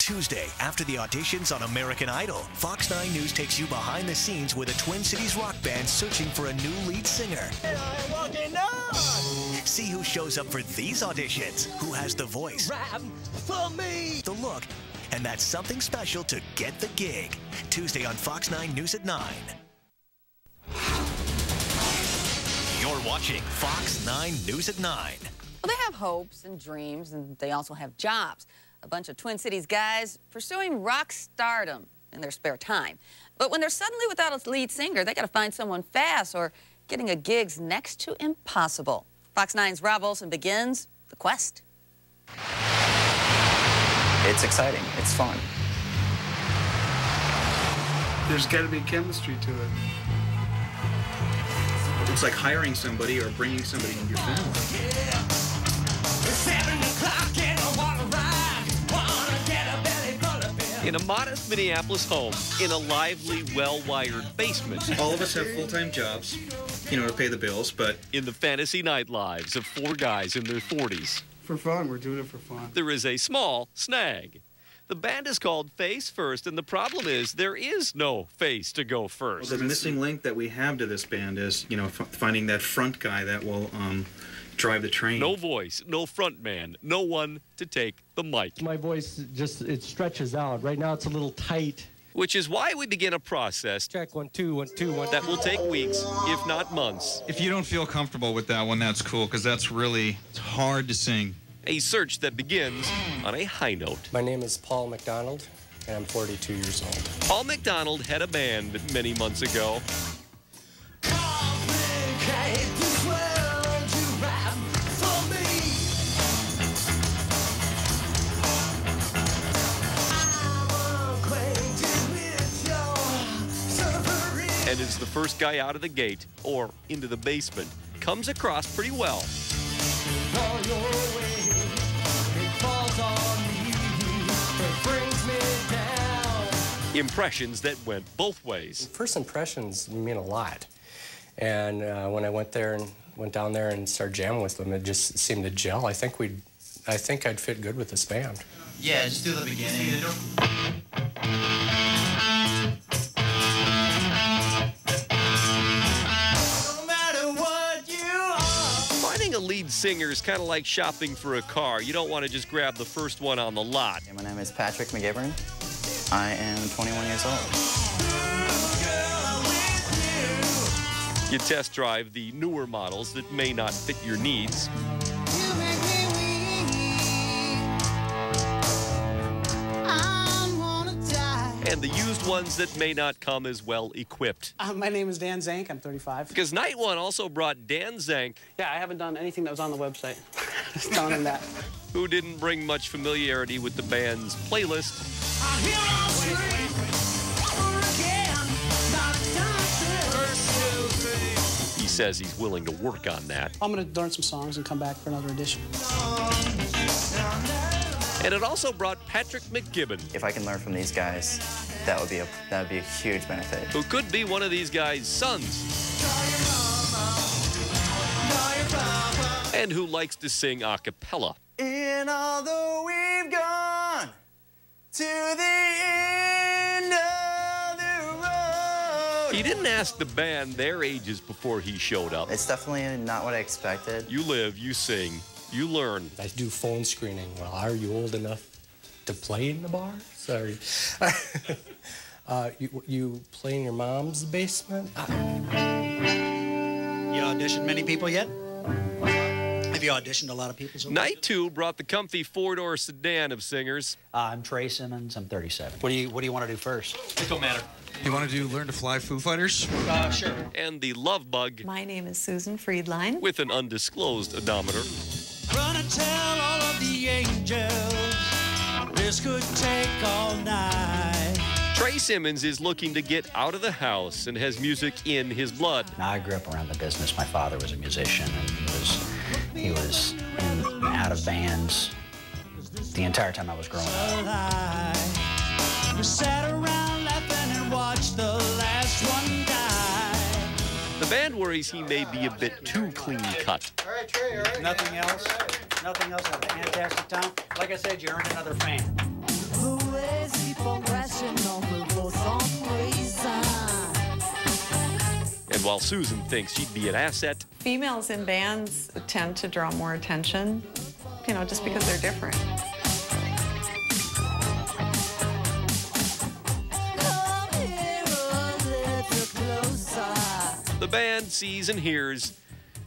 Tuesday, after the auditions on American Idol, Fox 9 News takes you behind the scenes with a Twin Cities rock band searching for a new lead singer. See who shows up for these auditions, who has the voice, for me, the look, and that's something special to get the gig. Tuesday on Fox 9 News at 9. You're watching Fox 9 News at 9. Well, they have hopes and dreams, and they also have jobs. A bunch of Twin Cities guys pursuing rock stardom in their spare time. But when they're suddenly without a lead singer, they got to find someone fast, or getting a gig's next to impossible. Fox 9's Rob Olsen begins the quest. It's exciting. It's fun. There's got to be chemistry to it. It's like hiring somebody or bringing somebody into your family. In a modest Minneapolis home, in a lively, well-wired basement. All of us have full-time jobs, to pay the bills, but... In the fantasy night lives of four guys in their 40s. For fun, we're doing it for fun. There is a small snag. The band is called Face First, and the problem is there is no face to go first. The missing link that we have to this band is, finding that front guy that will drive the train. No voice, no front man, no one to take the mic. My voice it stretches out. Right now it's a little tight. Which is why we begin a process. Check 1 2 1 2 1. That will take weeks, if not months. If you don't feel comfortable with that one, that's cool, because it's hard to sing. A search that begins on a high note. My name is Paul McDonald, and I'm 42 years old. Paul McDonald had a band many months ago. And is the first guy out of the gate, or into the basement, comes across pretty well. Impressions that went both ways. First impressions mean a lot. And when I went down there and started jamming with them, it just seemed to gel. I think I'd fit good with this band. Yeah, just do the beginning. A lead singer is kind of like shopping for a car. You don't want to just grab the first one on the lot. My name is Patrick McGivern. I am 21 years old. You test drive the newer models that may not fit your needs. And the used ones that may not come as well equipped. My name is Dan Zank. I'm 35. Because Night One also brought Dan Zank. Yeah, I haven't done anything that was on the website. Just telling him that. Who didn't bring much familiarity with the band's playlist. He says he's willing to work on that. I'm going to learn some songs and come back for another edition. And it also brought Patrick McGibbon. If I can learn from these guys, that would be a huge benefit. Who could be one of these guys' sons. And who likes to sing a cappella. And although we've gone to the end of the road. He didn't ask the band their ages before he showed up. It's definitely not what I expected. You live, you sing. You learn. I do phone screening. Well, are you old enough to play in the bar? Sorry. You play in your mom's basement? You auditioned many people yet? Have you auditioned a lot of people? So Night 2 brought the comfy four-door sedan of singers. I'm Trey Simmons. I'm 37. What do you want to do first? It don't matter. You want to do Learn to Fly Foo Fighters? Sure. And the love bug. My name is Susan Friedline. With an undisclosed odometer. Gonna tell all of the angels this could take all night. Trey Simmons is looking to get out of the house and has music in his blood. Now, I grew up around the business. My father was a musician, and he was in and out of bands the entire time I was growing up. We sat around laughing and watched the last one die. The band worries he may be a bit too clean cut. All right, Trey, all right. Nothing else? Nothing else? Have a fantastic time. Like I said, you earned another fan. And while Susan thinks she'd be an asset, Females in bands tend to draw more attention, you know, just because they're different. the band sees and hears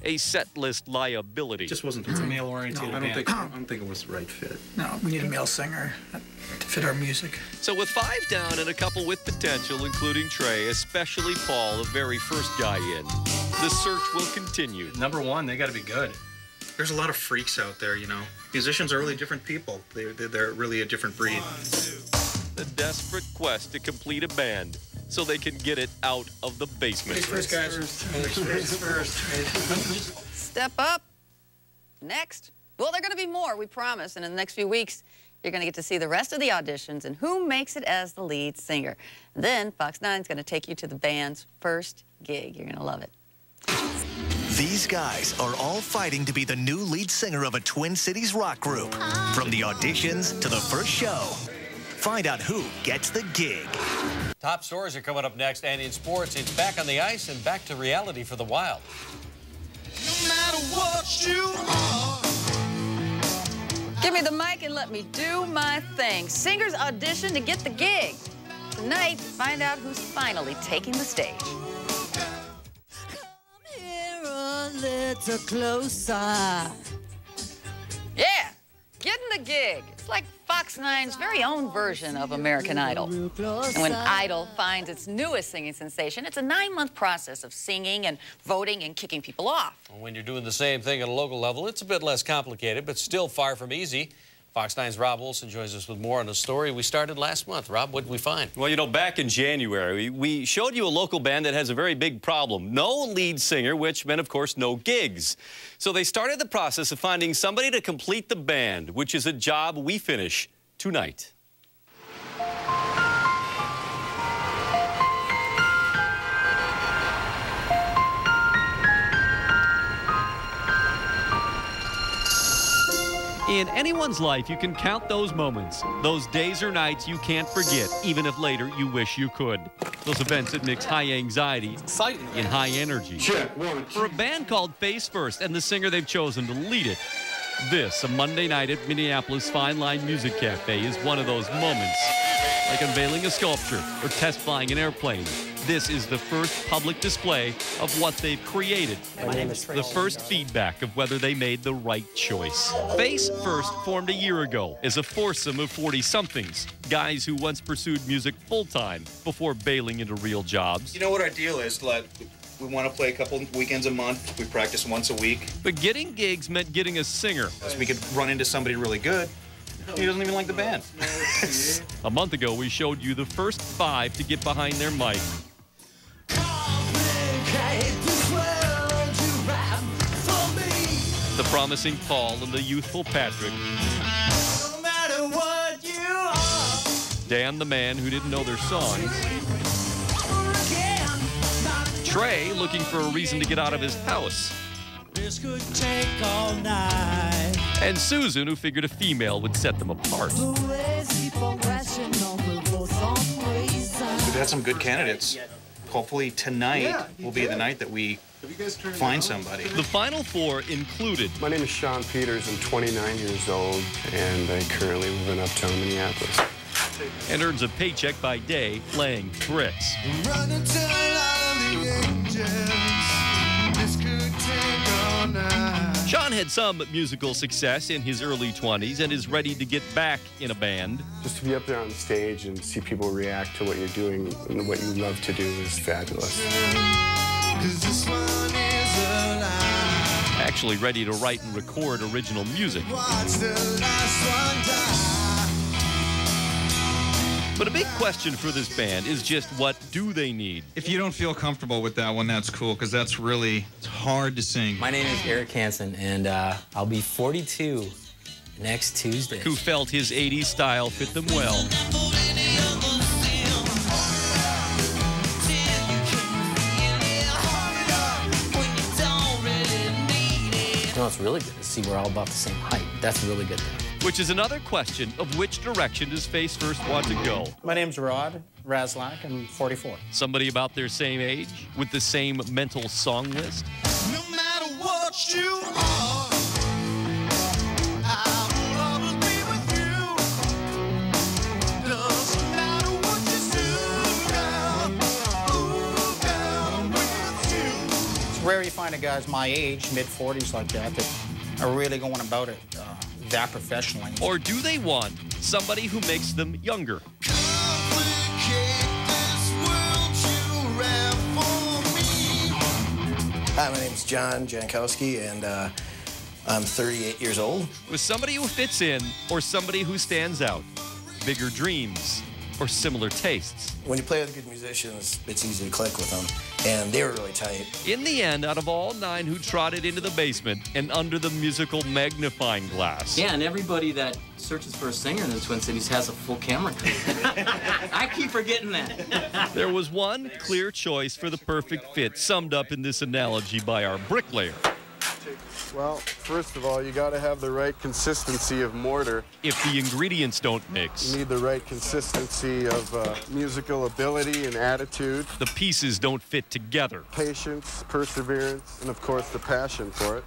a set list liability. Just wasn't. It's a male-oriented I band. don't think it was the right fit. No, we need a male singer to fit our music. So with 5 down and a couple with potential, including Trey, especially Paul, the very first guy in, the search will continue. Number one, they got to be good. There's a lot of freaks out there, you know. Musicians are really different people. They're really a different breed. The desperate quest to complete a band so they can get it out of the basement. First, guys. First. Step up. Next. Well, there are going to be more, we promise. And in the next few weeks, you're going to get to see the rest of the auditions and who makes it as the lead singer. Then Fox 9 is going to take you to the band's first gig. You're going to love it. These guys are all fighting to be the new lead singer of a Twin Cities rock group. From the auditions to the first show. Find out who gets the gig. Top stories are coming up next, and in sports, it's back on the ice and back to reality for the Wild. No matter what you are. Give me the mic and let me do my thing. Singers audition to get the gig. Tonight, find out who's finally taking the stage. Come here a little closer. Yeah, getting the gig. It's like Fox 9's very own version of American Idol. And when Idol finds its newest singing sensation, it's a 9-month process of singing and voting and kicking people off. When you're doing the same thing at a local level, it's a bit less complicated, but still far from easy. Fox 9's Rob Olson joins us with more on a story we started last month. Rob, what did we find? Well, you know, back in January, we showed you a local band that has a very big problem. No lead singer, which meant, of course, no gigs. So they started the process of finding somebody to complete the band, which is a job we finish tonight. In anyone's life, you can count those moments, those days or nights you can't forget, even if later you wish you could. Those events that mix high anxiety and high energy. For a band called Face First and the singer they've chosen to lead it, this, a Monday night at Minneapolis Fine Line Music Cafe, is one of those moments. Like unveiling a sculpture or test flying an airplane. This is the first public display of what they've created. The first feedback of whether they made the right choice. Face First formed a year ago as a foursome of 40-somethings. Guys who once pursued music full-time before bailing into real jobs. You know what our deal is? Like, we want to play a couple weekends a month. We practice once a week. But getting gigs meant getting a singer. So we could run into somebody really good. He doesn't even like the band. A month ago, we showed you the first 5 to get behind their mic. The promising Paul and the youthful Patrick. No matter what you are. Dan, the man who didn't know their songs. Trey, looking for a reason to get out of his house. This could take all night. And Susan, who figured a female would set them apart. We've had some good candidates. Hopefully tonight will be the night that we find somebody. The final 4 included. My name is Shawn Peters. I'm 29 years old, and I currently live in uptown Minneapolis. And earns a paycheck by day playing bricks. Shawn had some musical success in his early 20s and is ready to get back in a band. Just to be up there on stage and see people react to what you're doing and what you love to do is fabulous. Actually ready to write and record original music. But a big question for this band is just what do they need? If you don't feel comfortable with that one, that's cool, because that's really hard to sing. My name is Eric Hansen, and I'll be 42 next Tuesday. Who felt his 80s style fit them well. You know, it's really good to see we're all about the same height. That's a really good thing. Which is another question of which direction does Face First want to go. My name's Rod Razlak. I'm 44. Somebody about their same age with the same mental song list. No matter what you are, I will always be with you. Doesn't matter what you do, girl. Ooh, girl, I'm with you. It's rare you find a guys my age, mid-40s like that are really going about it that professionally. Or do they want somebody who makes them younger? Hi, my name's John Jankowski, and I'm 38 years old. With somebody who fits in or somebody who stands out? Bigger dreams or similar tastes? When you play with good musicians, it's easy to click with them, and they were really tight. In the end, out of all 9 who trotted into the basement and under the musical magnifying glass. Yeah, and everybody that searches for a singer in the Twin Cities has a full camera crew. I keep forgetting that. There was one clear choice for the perfect fit, summed up in this analogy by our bricklayer. Well, first of all, you got to have the right consistency of mortar. If the ingredients don't mix. You need the right consistency of musical ability and attitude. The pieces don't fit together. Patience, perseverance, and of course the passion for it.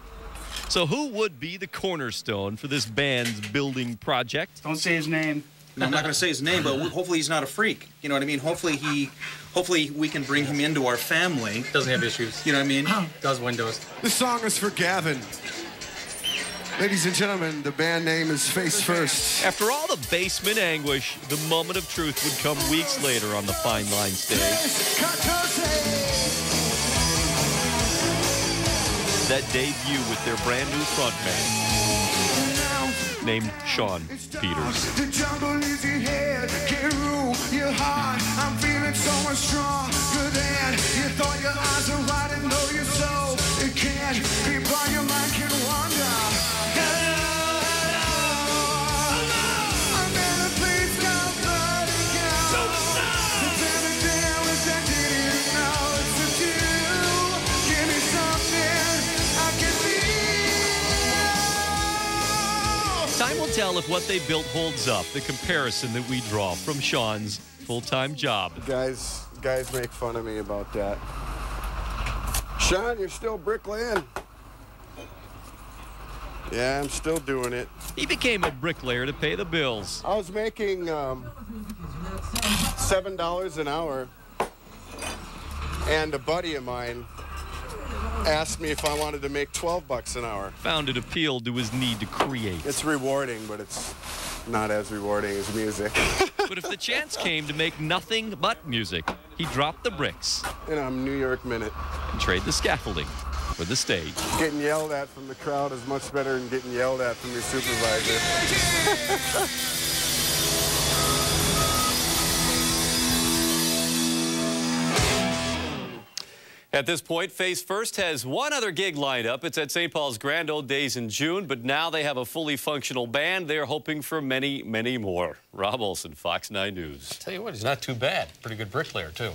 So who would be the cornerstone for this band's building project? Don't say his name. No, I'm not going to say his name, but hopefully he's not a freak. You know what I mean? Hopefully we can bring him into our family. Doesn't have issues. You know what I mean? Does windows. This song is for Gavin. Ladies and gentlemen, the band name is Face First. After all the basement anguish, the moment of truth would come weeks later on the Fine Line stage. That debut with their brand new frontman, named Shawn Peters. The jungle is your head, can't rule your heart. I'm feeling so much stronger than you thought. Your eyes are right and know your soul. It can't be by your mind can wander. I'm in a place called Bloody Cow. The time down is I didn't know it's a you. Give me something I can feel. Time will tell if what they built holds up, the comparison that we draw from Shawn's full-time job. Guys make fun of me about that. Shawn, you're still bricklaying. Yeah, I'm still doing it. He became a bricklayer to pay the bills. I was making $7 an hour, and a buddy of mine asked me if I wanted to make $12 an hour. Found it appealed to his need to create. It's rewarding, but it's not as rewarding as music. But if the chance came to make nothing but music, he dropped the bricks. And I'm New York Minute. And trade the scaffolding for the stage. Getting yelled at from the crowd is much better than getting yelled at from your supervisor. At this point, Face First has one other gig lined up. It's at St. Paul's Grand Old Days in June, but now they have a fully functional band. They're hoping for many, many more. Rob Olson, Fox 9 News. Tell you what, he's not too bad. Pretty good bricklayer, too.